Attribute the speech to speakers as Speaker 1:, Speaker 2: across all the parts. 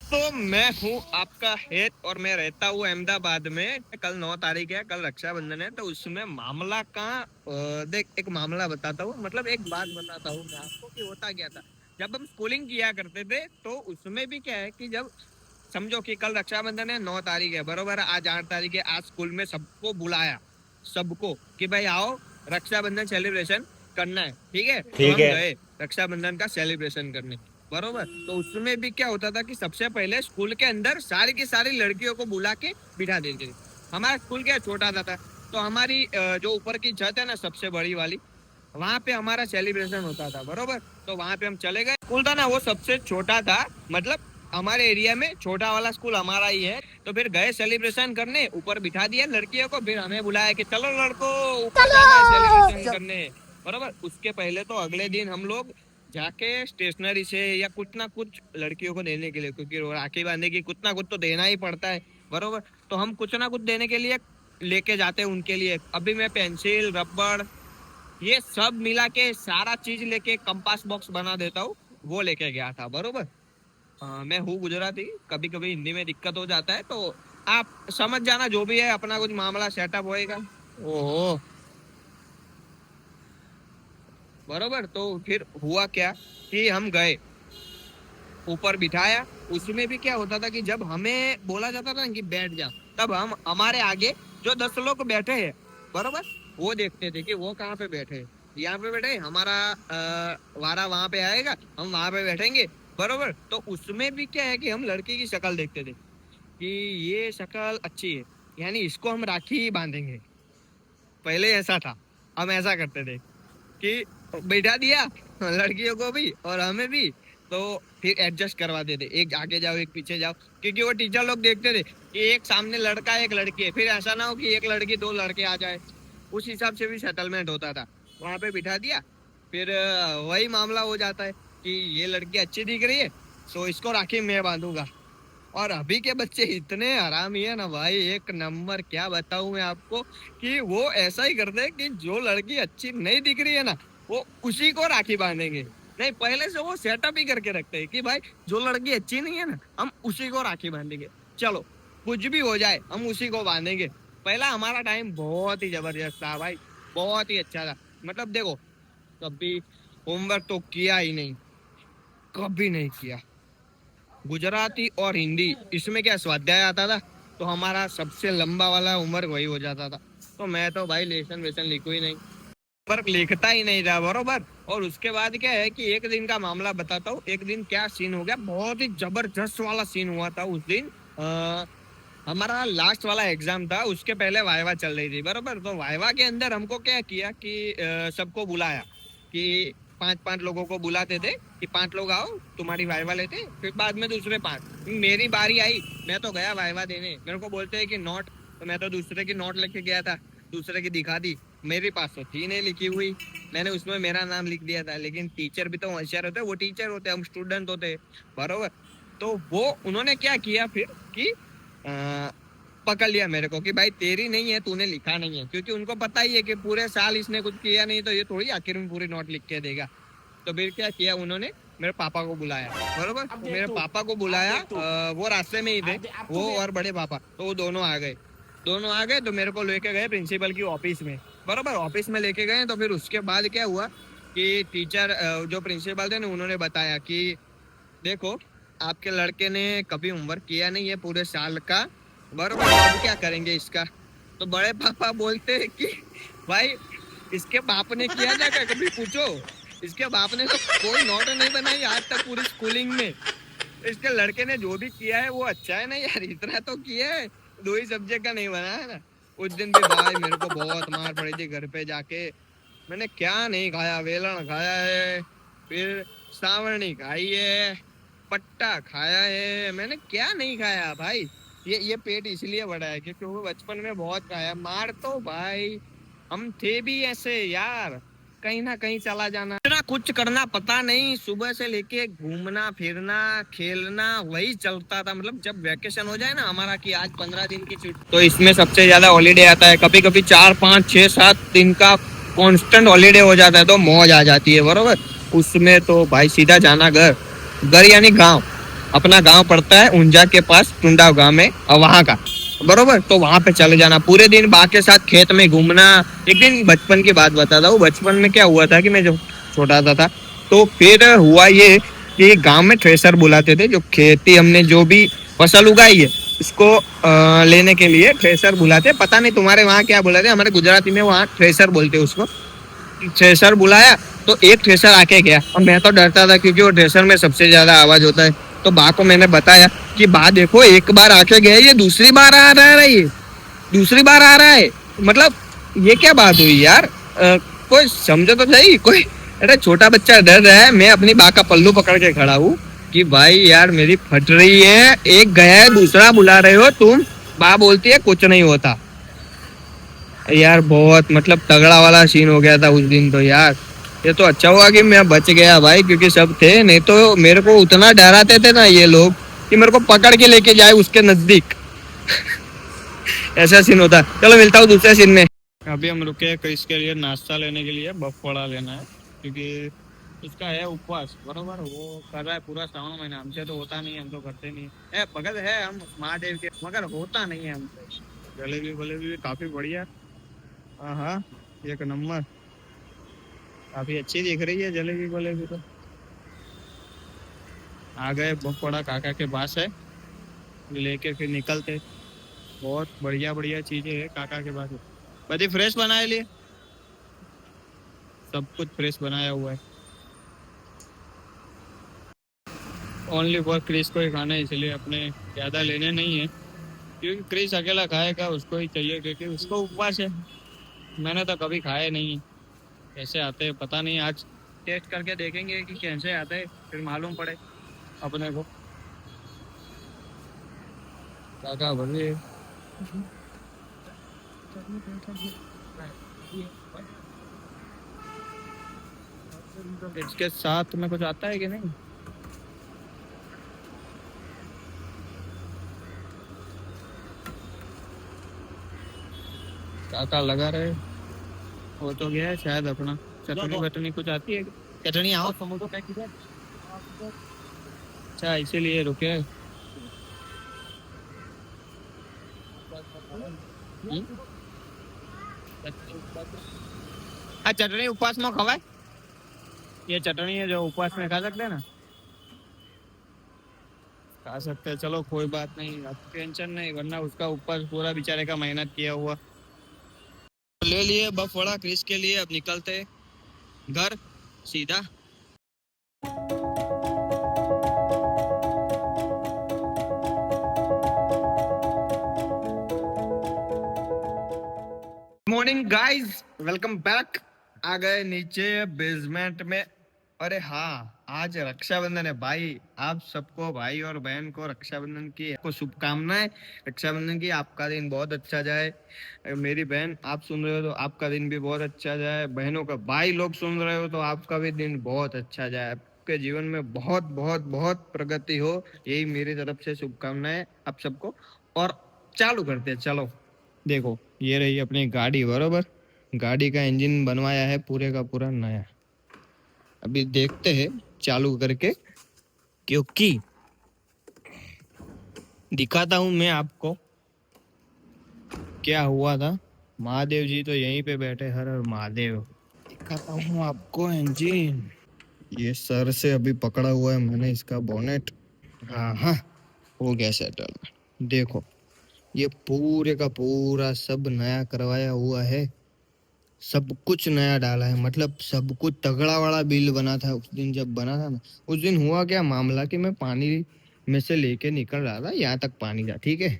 Speaker 1: तो मैं हूँ आपका हेड और मैं रहता हूँ अहमदाबाद में। कल 9 तारीख है, कल रक्षाबंधन है, तो उसमें मामला का देख एक मामला बताता हूँ, मतलब एक बात बताता हूँ मैं आपको कि होता क्या था। जब हम स्कूलिंग किया करते थे तो उसमें भी क्या है कि जब समझो कि कल रक्षाबंधन है, 9 तारीख है, बरोबर। आज 8 तारीख है, आज स्कूल में सबको बुलाया, सबको कि भाई आओ रक्षाबंधन सेलिब्रेशन करना है, ठीक है। तो
Speaker 2: ठीक
Speaker 1: हम
Speaker 2: है।
Speaker 1: गए रक्षाबंधन का सेलिब्रेशन करने, बरोबर। तो उसमें भी क्या होता था कि सबसे पहले स्कूल के अंदर सारी की सारी लड़कियों को बुला के बिठा देते थे। हमारा स्कूल क्या छोटा था, तो हमारी जो ऊपर की छत है ना सबसे बड़ी वाली, वहां पे हमारा सेलिब्रेशन होता था, बरोबर। तो वहां पे हम चले गए। स्कूल था ना वो सबसे छोटा था, मतलब हमारे एरिया में छोटा वाला स्कूल हमारा ही है। तो फिर गए सेलिब्रेशन करने, ऊपर बिठा दिया लड़कियों को, फिर हमें बुलाया कि चलो लड़को ऊपर जाना है सेलिब्रेशन करने, बरोबर। उसके पहले तो अगले दिन हम लोग जाके स्टेशनरी से या कुछ ना कुछ लड़कियों को देने के लिए, क्योंकि राखी बांधने की कुछ ना कुछ तो देना ही पड़ता है, बरोबर। तो हम कुछ ना कुछ देने के लिए लेके जाते हैं उनके लिए। अभी मैं पेंसिल रबड़ ये सब मिला के सारा चीज लेके कंपास बॉक्स बना देता हूँ, वो लेके गया था, बरोबर। मैं हूँ गुजराती, कभी कभी हिंदी में दिक्कत हो जाता है, तो आप समझ जाना जो भी है, अपना कुछ मामला सेटअप होएगा। ओहो, बरोबर। तो फिर हुआ क्या कि हम गए, ऊपर बिठाया। उसमें भी क्या होता था कि जब हमें बोला जाता था कि बैठ जा, तब हम हमारे आगे जो 10 लोग बैठे हैं, बरोबर, वो देखते थे कि वो कहाँ पे बैठे हैं। यहाँ पे बैठे, हमारा वारा वहां पे आएगा, हम वहां पे बैठेंगे, बरोबर। तो उसमें भी क्या है कि हम लड़की की शक्ल देखते थे कि ये शक्ल अच्छी है, यानी इसको हम राखी बांधेंगे। पहले ऐसा था, हम ऐसा करते थे कि बैठा दिया लड़कियों को भी और हमें भी, तो फिर एडजस्ट करवा देते, एक आगे जाओ एक पीछे जाओ, क्योंकि वो टीचर लोग देखते थे कि एक सामने लड़का है एक लड़की है, फिर ऐसा ना हो कि एक लड़की 2 लड़के आ जाए। उस हिसाब से भी सेटलमेंट होता था। वहां पे बिठा दिया, फिर वही मामला हो जाता है कि ये लड़की अच्छी दिख रही है, तो इसको राखी मैं बांधूंगा। और अभी के बच्चे इतने हरामी है ना भाई, एक नंबर। क्या बताऊं मैं आपको कि वो ऐसा ही करते हैं कि जो लड़की अच्छी नहीं दिख रही है ना, वो उसी को राखी बांधेंगे। नहीं, पहले से वो सेटअप ही करके रखते हैं कि भाई जो लड़की अच्छी नहीं है ना, हम उसी को राखी बांधेंगे। चलो कुछ भी हो जाए, हम उसी को बांधेंगे। पहला हमारा टाइम बहुत ही जबरदस्त था भाई, बहुत ही अच्छा था। मतलब देखो, कभी होमवर्क तो किया ही नहीं, कभी नहीं किया। गुजराती और हिंदी इसमें क्या स्वाध्याय आता था, तो हमारा सबसे लंबा वाला उम्र वही हो जाता था। तो मैं तो भाई लेसन वेसन लिखू ही नहीं, पर लिखता ही नहीं था, बरोबर। और उसके बाद क्या है कि एक दिन का मामला बताता हूँ। एक दिन क्या सीन हो गया, बहुत ही जबरदस्त वाला सीन हुआ था उस दिन। हमारा लास्ट वाला एग्जाम था, उसके पहले वाइवा चल रही थी, बरोबर। तो वाइवा के अंदर हमको क्या किया कि सबको बुलाया कि 5-5 लोगों को बुलाते थे कि 5 लोग आओ तुम्हारी वाइवा लेते, फिर बाद में दूसरे 5। मेरी बारी आई, मैं तो गया वाइवा देने, मेरे को बोलते हैं कि नोट, तो मैं तो दूसरे की नोट लेके गया था, दूसरे की दिखा दी। मेरे पास तो थी नहीं लिखी हुई, मैंने उसमें मेरा नाम लिख दिया था। लेकिन टीचर भी तो होशियार होते, वो टीचर होते, हम स्टूडेंट होते, बरोबर। तो वो उन्होंने क्या किया फिर कि पकड़ लिया मेरे को कि भाई तेरी नहीं है, तूने लिखा नहीं है, क्योंकि उनको पता ही है कि पूरे साल इसने कुछ किया नहीं, तो ये थोड़ी आखिर में पूरी नोट लिख के देगा। तो फिर क्या किया उन्होंने, मेरे पापा को बुलाया, बरोबर। तो मेरे पापा को बुलाया, वो रास्ते में ही थे, वो और बड़े पापा, तो वो दोनों आ गए। दोनों आ गए तो मेरे को लेके गए प्रिंसिपल की ऑफिस में, बरोबर। ऑफिस में लेके गए, तो फिर उसके बाद क्या हुआ कि टीचर जो प्रिंसिपल थे ना, उन्होंने बताया कि देखो आपके लड़के ने कभी होमवर्क किया नहीं है पूरे साल का, बरोबर। अब क्या करेंगे इसका। तो बड़े पापा बोलते हैं कि भाई इसके बाप ने किया था क्या, कभी पूछो। इसके बाप ने तो कोई नोट नहीं बनाई आज तक पूरी स्कूलिंग में। इसके लड़के ने जो भी किया है वो अच्छा है ना यार, इतना तो किया है, 2 ही सब्जेक्ट का नहीं बना है ना। उस दिन भी भाई मेरे को बहुत मार पड़ी थी घर पे जाके। मैंने क्या नहीं खाया, वेलण खाया है, फिर सावरनी खाई है, पट्टा खाया है, मैंने क्या नहीं खाया भाई। ये पेट इसलिए बढ़ा है क्योंकि वो बचपन में बहुत खाया मार। तो भाई हम थे भी ऐसे यार, कहीं ना कहीं चला जाना, इतना कुछ करना पता नहीं, सुबह से लेके घूमना फिरना खेलना वही चलता था। मतलब जब वेकेशन हो जाए ना हमारा कि आज 15 दिन की छुट्टी, तो इसमें सबसे ज्यादा हॉलीडे आता है। कभी कभी 4-5-6-7 दिन का कांस्टेंट हॉलीडे हो जाता है, तो मौज आ जाती है, बरोबर। उसमें तो भाई सीधा जाना घर, घर यानी गांव, अपना गांव पड़ता है ऊंजा के पास, टुंडा गांव में, और वहां का, बरोबर। तो वहां पे चले जाना, पूरे दिन बा के साथ खेत में घूमना। एक दिन बचपन की बात बताता हूँ, बचपन में क्या हुआ था कि मैं जब छोटा था तो फिर हुआ ये कि गांव में थ्रेसर बुलाते थे, जो खेती हमने जो भी फसल उगाई है उसको लेने के लिए थ्रेसर बुलाते। पता नहीं तुम्हारे वहाँ क्या बुलाते, हमारे गुजराती में वहाँ थ्रेसर बोलते हैं उसको। थ्रेसर बुलाया तो एक थ्रेसर आके गया, और मैं तो डरता था क्योंकि वो थ्रेसर में सबसे ज्यादा आवाज होता है। तो बा को मैंने बताया कि बा देखो, एक बार आके गया, ये दूसरी बार आ रहा है, ये दूसरी बार आ रहा है, मतलब ये क्या बात हुई यार? कोई समझो तो सही कोई। अरे छोटा बच्चा डर रहा है, मैं अपनी बा का पल्लू पकड़ के खड़ा हूँ कि भाई यार मेरी फट रही है, एक गया है दूसरा बुला रहे हो तुम। बा बोलती है कुछ नहीं होता। यार बहुत मतलब तगड़ा वाला सीन हो गया था उस दिन तो यार। ये तो अच्छा हुआ कि मैं बच गया भाई, क्योंकि सब थे, नहीं तो मेरे को उतना डराते थे ना ये लोग कि मेरे को पकड़ के लेके जाए उसके नजदीक। ऐसा सीन होता। चलो मिलता हूँ दूसरे सीन में। अभी हम रुके क्रिस के लिए नाश्ता लेने के लिए, बफड़ा लेना है, क्योंकि उसका है उपवास, बरोबर। वो कर रहा है पूरा श्रावण महीना, हमसे तो होता नहीं है, हम तो करते नहीं है, भगत है हम महादेव के, मगर होता नहीं है हमसे। जलेबी वलेबी भी काफी बढ़िया। हाँ हाँ, एक नंबर। काफी अच्छी दिख रही है जलेबी वलेबी तो। आ गए बफड़ा काका के पास है, लेके फिर निकलते। बहुत बढ़िया बढ़िया चीजें है काका के पास। बड़ी फ्रेश बनाए लिए, सब कुछ फ्रेश बनाया हुआ है। ओनली फॉर क्रिस को ही खाना है, इसलिए अपने ज्यादा लेने नहीं है, क्योंकि क्रिस अकेला खाएगा, उसको ही चाहिए, क्योंकि उसको उपवास है। मैंने तो कभी खाए नहीं। कैसे आते हैं पता नहीं, आज टेस्ट करके देखेंगे कि कैसे आते हैं, फिर मालूम पड़े अपने को। काका बोलिए। इसके साथ में कुछ आता है कि नहीं? काका लगा रहे, हो तो गया है शायद अपना। चटनी वटनी कुछ आती है? चटनी आओ समोसा पैक किया। अच्छा इसीलिए रुके। हाँ चटनी उपवास में खवाए, ये चटनी है जो उपवास में खा सकते हैं ना। खा सकते हैं, चलो कोई बात नहीं, अब टेंशन नहीं, वरना उसका उपवास पूरा बेचारे का मेहनत किया हुआ। ले लिए बफड़ा क्रिस के लिए, अब निकलते घर सीधा। Morning guys, welcome back. आ गए नीचे बेसमेंट में। अरे हाँ, आज रक्षाबंधन है भाई। आप सबको, भाई और बहन को, रक्षाबंधन की को शुभकामनाएं। रक्षाबंधन की आपका दिन बहुत अच्छा जाए। मेरी बहन आप सुन रहे हो तो आपका दिन भी बहुत अच्छा जाए। बहनों का भाई लोग सुन रहे हो तो आपका भी दिन बहुत अच्छा जाए। आपके जीवन में बहुत बहुत बहुत प्रगति हो, यही मेरी तरफ से शुभकामनाएं आप सबको। और चालू करते हैं, चलो। देखो ये रही अपनी गाड़ी, बरोबर। गाड़ी का इंजन बनवाया है पूरे का पूरा नया। अभी देखते हैं चालू करके, क्योंकि दिखाता हूं मैं आपको क्या हुआ था। महादेव जी तो यहीं पे बैठे, हर हर महादेव। दिखाता हूँ आपको इंजन। ये सर से अभी पकड़ा हुआ है मैंने इसका बोनेट। हाँ हाँ, हो गया सेटल। देखो ये पूरे का पूरा सब नया करवाया हुआ है, सब कुछ नया डाला है, मतलब सब कुछ तगड़ा वाला बिल बना था उस दिन जब बना था ना। उस दिन हुआ क्या मामला कि मैं पानी में से लेके निकल रहा था, यहाँ तक पानी था, ठीक है,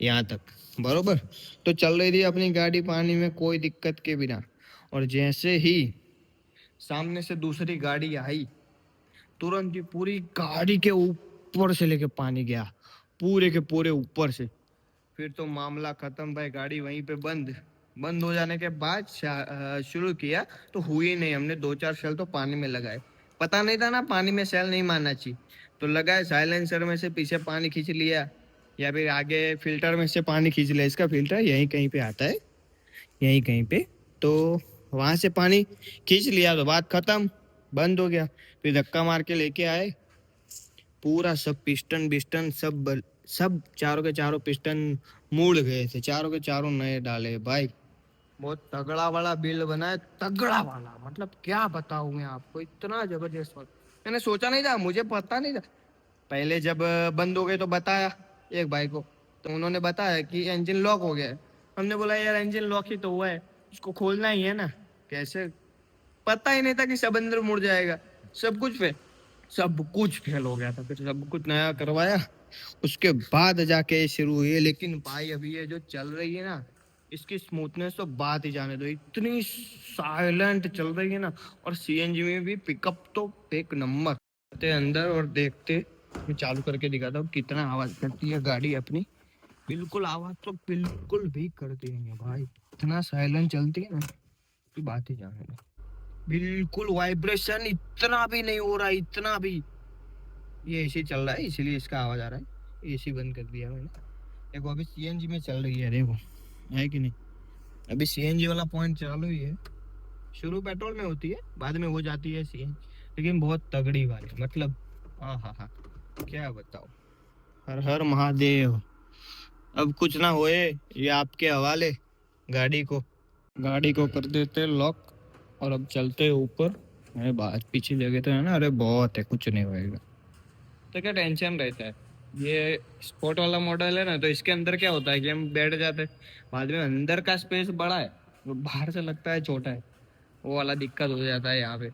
Speaker 1: यहाँ तक, बरोबर। तो चल रही थी अपनी गाड़ी पानी में कोई दिक्कत के बिना। और जैसे ही सामने से दूसरी गाड़ी आई, तुरंत ही पूरी गाड़ी के ऊपर से लेके पानी गया, पूरे के पूरे ऊपर से। फिर तो मामला खत्म भाई, गाड़ी वहीं पे बंद। बंद हो जाने के बाद शुरू किया तो हुई नहीं, हमने दो चार सेल तो पानी में लगाए। पता नहीं था ना पानी में सेल नहीं मारना चाहिए, तो लगाए साइलेंसर में से पीछे पानी खींच लिया, या फिर आगे फिल्टर में से पानी खींच लिया। इसका फिल्टर यहीं कहीं पे आता है, यहीं कहीं पे। तो वहां से पानी खींच लिया तो बात खत्म, बंद हो गया। फिर धक्का मार के लेके आए, पूरा सब पिस्टन बिस्टन सब चारों के चारों पिस्टन मुड़ गए थे, चारों के चारों नए डाले भाई। बहुत तगड़ा वाला बिल बना है, तगड़ा वाला, मतलब क्या बताऊं मैं आपको, इतना जबरदस्त मैंने सोचा नहीं था, मुझे पता नहीं था। पहले जब बंद हो गए तो बताया एक भाई को, तो उन्होंने बताया कि इंजन लॉक हो गया है। हमने बोला यार इंजन लॉक ही तो हुआ है, उसको खोलना ही है ना, कैसे। पता ही नहीं था कि सब अंदर मुड़ जाएगा। सब कुछ फेल हो गया था, फिर सब कुछ नया करवाया, उसके बाद जाके ये शुरू हुई है। लेकिन भाई अभी ये जो चल रही है ना, इसकी स्मूथनेस तो बात ही जाने दो, इतनी साइलेंट चल रही है ना। और सीएनजी में भी पिकअप तो एक नंबर। आते अंदर और देखते, मैं चालू करके दिखाता हूँ कितना आवाज करती है गाड़ी अपनी। बिल्कुल आवाज तो बिल्कुल भी करती नहीं है भाई, इतना साइलेंट चलती है ना कि बात ही जाने दो। बिल्कुल वाइब्रेशन इतना भी नहीं हो रहा, इतना भी। ये एसी चल रहा है इसीलिए इसका आवाज आ रहा है, एसी बंद कर दिया मैंने। देखो अभी सीएनजी में चल रही है, देखो है कि नहीं। अभी सीएनजी वाला पॉइंट चालू ही है। शुरू पेट्रोल में होती है, बाद में हो जाती है सीएनजी, लेकिन बहुत तगड़ी वाली, मतलब हाँ हाँ हाँ, क्या बताओ। हर हर महादेव। अब कुछ ना होए, ये आपके हवाले। गाड़ी को कर देते लॉक, और अब चलते ऊपर। अरे बात पीछे जगह तो है ना, अरे बहुत है, कुछ नहीं होएगा। तो क्या टेंशन रहता है, ये स्पोर्ट वाला मॉडल है ना, तो इसके अंदर क्या होता है कि हम बैठ जाते हैं, बाद में अंदर का स्पेस बड़ा है, वो बाहर से लगता है छोटा है, वो वाला दिक्कत हो जाता है यहाँ पे।